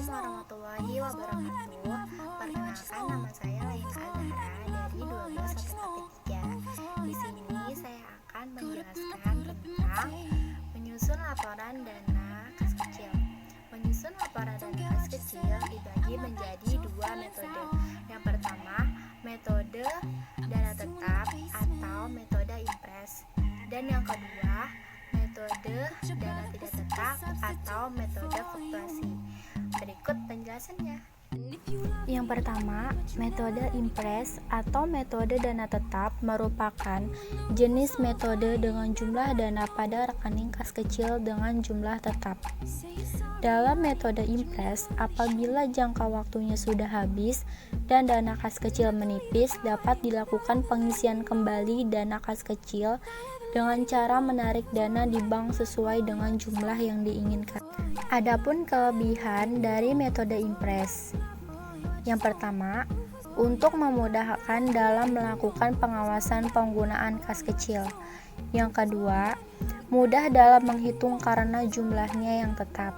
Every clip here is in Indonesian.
warahmatullahi wabarakatuh. Perkenalkan, nama saya Laila Azahra dari 12 SPT 3. Di sini saya akan menjelaskan tentang menyusun laporan dana kas kecil. Menyusun laporan dana kas kecil dibagi menjadi dua metode. Yang pertama, metode dana tetap atau metode impres. Dan yang kedua, metode dana tidak tetap atau metode fluktuasi. Berikut penjelasannya. Yang pertama, metode impres atau metode dana tetap merupakan jenis metode dengan jumlah dana pada rekening kas kecil dengan jumlah tetap. Dalam metode impres, apabila jangka waktunya sudah habis dan dana kas kecil menipis, dapat dilakukan pengisian kembali dana kas kecil dengan cara menarik dana di bank sesuai dengan jumlah yang diinginkan. Adapun kelebihan dari metode impres. Yang pertama, untuk memudahkan dalam melakukan pengawasan penggunaan kas kecil. Yang kedua, mudah dalam menghitung karena jumlahnya yang tetap.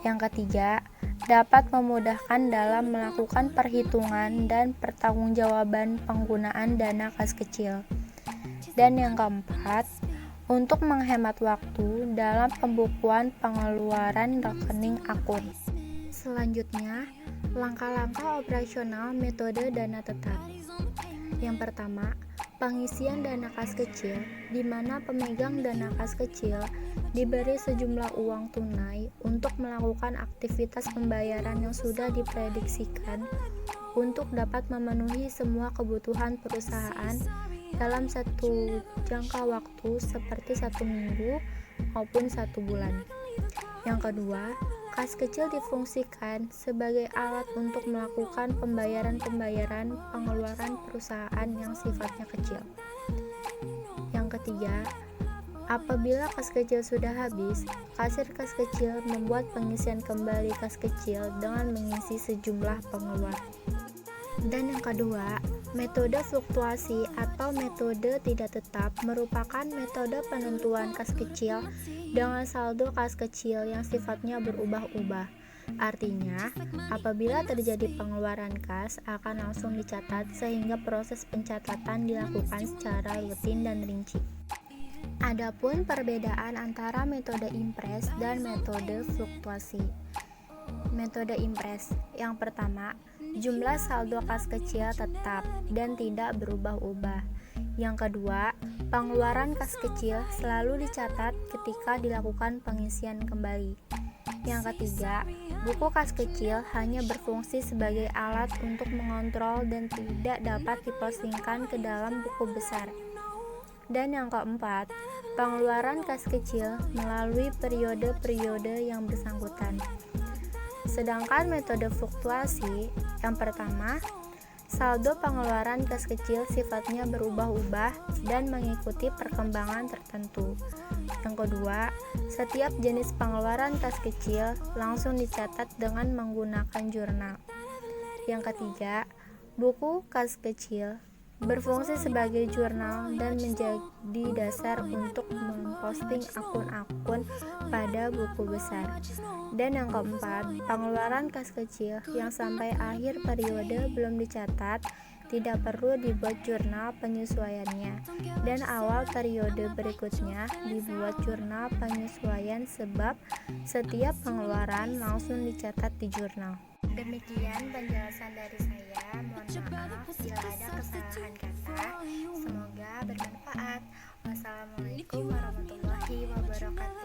Yang ketiga, dapat memudahkan dalam melakukan perhitungan dan pertanggungjawaban penggunaan dana kas kecil. Dan yang keempat, untuk menghemat waktu dalam pembukuan pengeluaran rekening akun. Selanjutnya, langkah-langkah operasional metode dana tetap. Yang pertama, pengisian dana kas kecil, di mana pemegang dana kas kecil diberi sejumlah uang tunai untuk melakukan aktivitas pembayaran yang sudah diprediksikan untuk dapat memenuhi semua kebutuhan perusahaan dalam satu jangka waktu seperti 1 minggu maupun 1 bulan. Yang kedua, kas kecil difungsikan sebagai alat untuk melakukan pembayaran pengeluaran perusahaan yang sifatnya kecil. Yang ketiga, apabila kas kecil sudah habis, kasir kas kecil membuat pengisian kembali kas kecil dengan mengisi sejumlah pengeluaran. Dan yang kedua, metode fluktuasi atau metode tidak tetap merupakan metode penentuan kas kecil dengan saldo kas kecil yang sifatnya berubah-ubah. Artinya, apabila terjadi pengeluaran kas akan langsung dicatat sehingga proses pencatatan dilakukan secara rutin dan rinci. Adapun perbedaan antara metode impres dan metode fluktuasi. Metode impres. Yang pertama, jumlah saldo kas kecil tetap dan tidak berubah-ubah. Yang kedua, pengeluaran kas kecil selalu dicatat ketika dilakukan pengisian kembali. Yang ketiga, buku kas kecil hanya berfungsi sebagai alat untuk mengontrol dan tidak dapat dipostingkan ke dalam buku besar. Dan yang keempat, pengeluaran kas kecil melalui periode-periode yang bersangkutan. Sedangkan metode fluktuasi, yang pertama, saldo pengeluaran kas kecil sifatnya berubah-ubah dan mengikuti perkembangan tertentu. Yang kedua, setiap jenis pengeluaran kas kecil langsung dicatat dengan menggunakan jurnal. Yang ketiga, buku kas kecil berfungsi sebagai jurnal dan menjadi dasar untuk memposting akun-akun pada buku besar. Dan yang keempat, pengeluaran kas kecil yang sampai akhir periode belum dicatat tidak perlu dibuat jurnal penyesuaiannya, dan awal periode berikutnya dibuat jurnal penyesuaian sebab setiap pengeluaran langsung dicatat di jurnal. Demikian penjelasan dari saya. Mohon maaf bila ada kesalahan kata. Semoga bermanfaat. Wassalamualaikum warahmatullahi wabarakatuh.